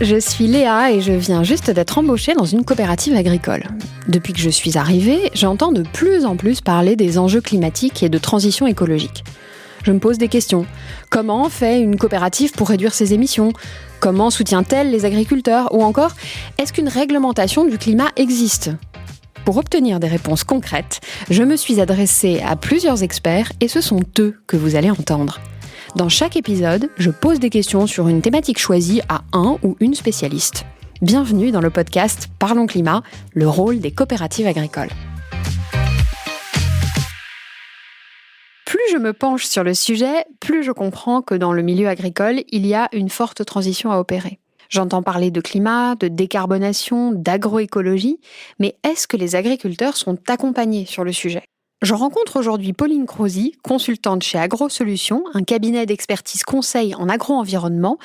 Je suis Léa et je viens juste d'être embauchée dans une coopérative agricole. Depuis que je suis arrivée, j'entends de plus en plus parler des enjeux climatiques et de transition écologique. Je me pose des questions. Comment fait une coopérative pour réduire ses émissions ? Comment soutient-elle les agriculteurs ? Ou encore, est-ce qu'une réglementation du climat existe ? Pour obtenir des réponses concrètes, je me suis adressée à plusieurs experts et ce sont eux que vous allez entendre. Dans chaque épisode, je pose des questions sur une thématique choisie à un ou une spécialiste. Bienvenue dans le podcast Parlons Climat, le rôle des coopératives agricoles. Plus je me penche sur le sujet, plus je comprends que dans le milieu agricole, il y a une forte transition à opérer. J'entends parler de climat, de décarbonation, d'agroécologie, mais est-ce que les agriculteurs sont accompagnés sur le sujet ? Je rencontre aujourd'hui Pauline Crozy, consultante chez AgroSolutions, un cabinet d'expertise conseil en agro-environnement,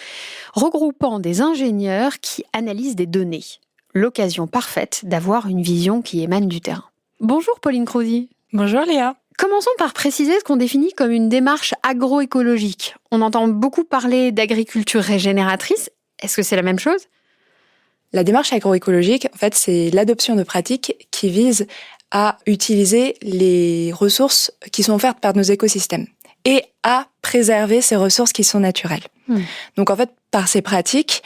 regroupant des ingénieurs qui analysent des données. L'occasion parfaite d'avoir une vision qui émane du terrain. Bonjour Pauline Crozy. Bonjour Léa. Commençons par préciser ce qu'on définit comme une démarche agroécologique. On entend beaucoup parler d'agriculture régénératrice. Est-ce que c'est la même chose ? La démarche agroécologique, en fait, c'est l'adoption de pratiques qui visent à utiliser les ressources qui sont offertes par nos écosystèmes et à préserver ces ressources qui sont naturelles. Donc en fait, par ces pratiques,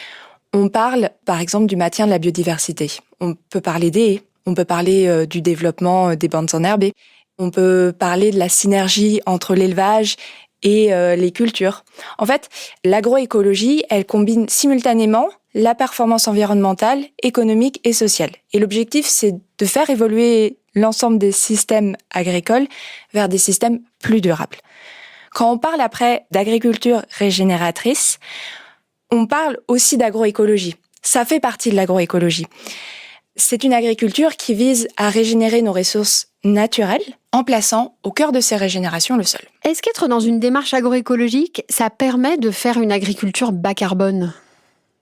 on parle par exemple du maintien de la biodiversité. On peut parler des haies, on peut parler du développement des bandes enherbées, on peut parler de la synergie entre l'élevage et les cultures. En fait, l'agroécologie, elle combine simultanément la performance environnementale, économique et sociale. Et l'objectif, c'est de faire évoluer l'ensemble des systèmes agricoles vers des systèmes plus durables. Quand on parle après d'agriculture régénératrice, on parle aussi d'agroécologie. Ça fait partie de l'agroécologie. C'est une agriculture qui vise à régénérer nos ressources naturelles en plaçant au cœur de ces régénérations le sol. Est-ce qu'être dans une démarche agroécologique, ça permet de faire une agriculture bas carbone ?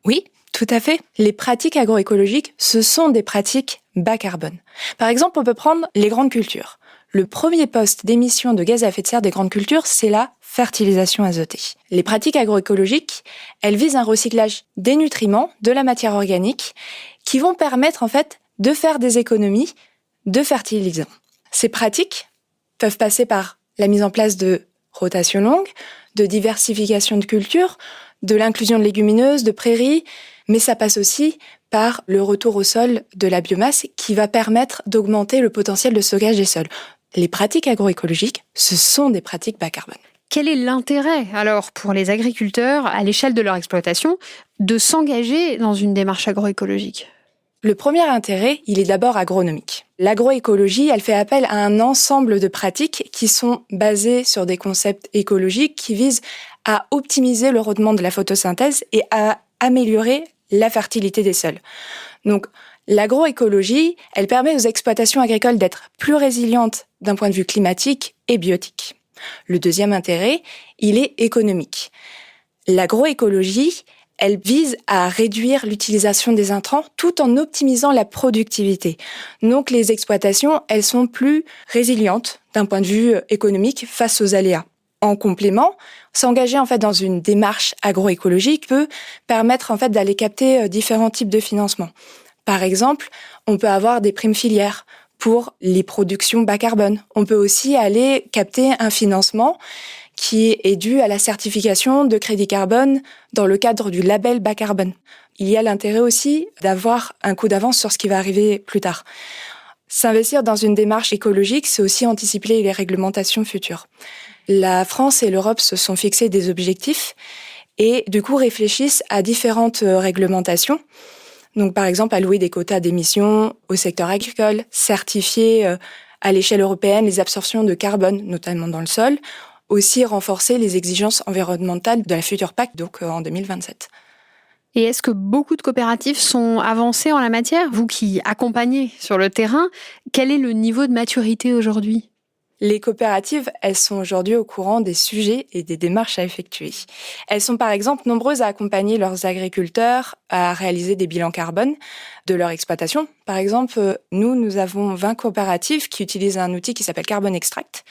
Oui, tout à fait. Les pratiques agroécologiques, ce sont des pratiques bas carbone. Par exemple, on peut prendre les grandes cultures. Le premier poste d'émission de gaz à effet de serre des grandes cultures, c'est la fertilisation azotée. Les pratiques agroécologiques, elles visent un recyclage des nutriments, de la matière organique, qui vont permettre en fait de faire des économies de fertilisants. Ces pratiques peuvent passer par la mise en place de rotation longue, de diversification de cultures, de l'inclusion de légumineuses, de prairies, mais ça passe aussi par le retour au sol de la biomasse qui va permettre d'augmenter le potentiel de stockage des sols. Les pratiques agroécologiques, ce sont des pratiques bas carbone. Quel est l'intérêt, alors, pour les agriculteurs, à l'échelle de leur exploitation, de s'engager dans une démarche agroécologique ? Le premier intérêt, il est d'abord agronomique. L'agroécologie, elle fait appel à un ensemble de pratiques qui sont basées sur des concepts écologiques qui visent à optimiser le rendement de la photosynthèse et à améliorer la fertilité des sols. Donc, l'agroécologie, elle permet aux exploitations agricoles d'être plus résilientes d'un point de vue climatique et biotique. Le deuxième intérêt, il est économique. L'agroécologie, elle vise à réduire l'utilisation des intrants tout en optimisant la productivité. Donc les exploitations, elles sont plus résilientes d'un point de vue économique face aux aléas. En complément, s'engager en fait dans une démarche agroécologique peut permettre en fait d'aller capter différents types de financement. Par exemple, on peut avoir des primes filières pour les productions bas carbone. On peut aussi aller capter un financement qui est dû à la certification de crédit carbone dans le cadre du label bas carbone. Il y a l'intérêt aussi d'avoir un coup d'avance sur ce qui va arriver plus tard. S'investir dans une démarche écologique, c'est aussi anticiper les réglementations futures. La France et l'Europe se sont fixés des objectifs et du coup réfléchissent à différentes réglementations. Donc par exemple, allouer des quotas d'émissions au secteur agricole, certifier à l'échelle européenne les absorptions de carbone, notamment dans le sol, aussi renforcer les exigences environnementales de la future PAC, donc en 2027. Et est-ce que beaucoup de coopératives sont avancées en la matière ? Vous qui accompagnez sur le terrain, quel est le niveau de maturité aujourd'hui ? Les coopératives, elles sont aujourd'hui au courant des sujets et des démarches à effectuer. Elles sont par exemple nombreuses à accompagner leurs agriculteurs à réaliser des bilans carbone de leur exploitation. Par exemple, nous avons 20 coopératives qui utilisent un outil qui s'appelle Carbon Extract.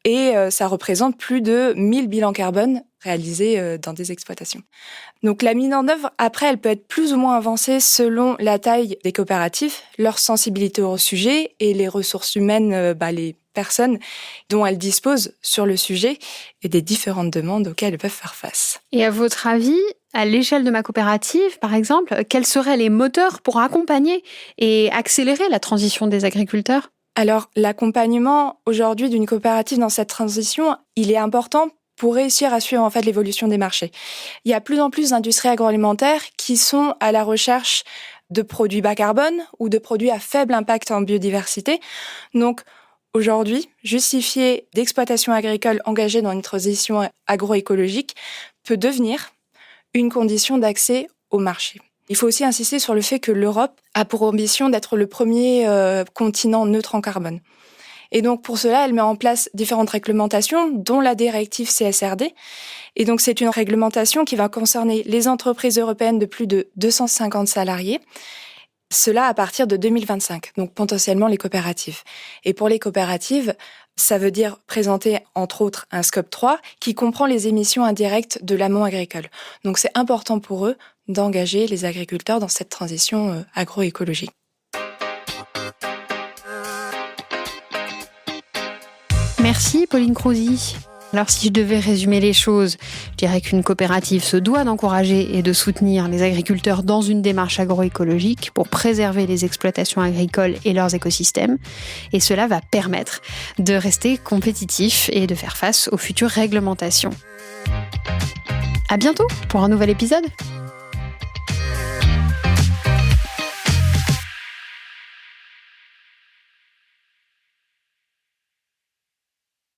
Et ça représente plus de 1000 bilans carbone réalisés dans des exploitations. Donc la mise en œuvre, après, elle peut être plus ou moins avancée selon la taille des coopératives, leur sensibilité au sujet et les ressources humaines, les personnes dont elles disposent sur le sujet et des différentes demandes auxquelles elles peuvent faire face. Et à votre avis, à l'échelle de ma coopérative, par exemple, quels seraient les moteurs pour accompagner et accélérer la transition des agriculteurs ? Alors, l'accompagnement aujourd'hui d'une coopérative dans cette transition, il est important pour réussir à suivre en fait l'évolution des marchés. Il y a plus en plus d'industries agroalimentaires qui sont à la recherche de produits bas carbone ou de produits à faible impact en biodiversité. Donc, aujourd'hui, justifier d'exploitation agricole engagée dans une transition agroécologique peut devenir une condition d'accès au marché. Il faut aussi insister sur le fait que l'Europe a pour ambition d'être le premier continent neutre en carbone. Et donc, pour cela, elle met en place différentes réglementations, dont la directive CSRD. Et donc, c'est une réglementation qui va concerner les entreprises européennes de plus de 250 salariés. Cela à partir de 2025, donc potentiellement les coopératives. Et pour les coopératives, ça veut dire présenter, entre autres, un scope 3 qui comprend les émissions indirectes de l'amont agricole. Donc, c'est important pour eux d'engager les agriculteurs dans cette transition agroécologique. Merci Pauline Crozy. Alors si je devais résumer les choses, je dirais qu'une coopérative se doit d'encourager et de soutenir les agriculteurs dans une démarche agroécologique pour préserver les exploitations agricoles et leurs écosystèmes. Et cela va permettre de rester compétitif et de faire face aux futures réglementations. À bientôt pour un nouvel épisode.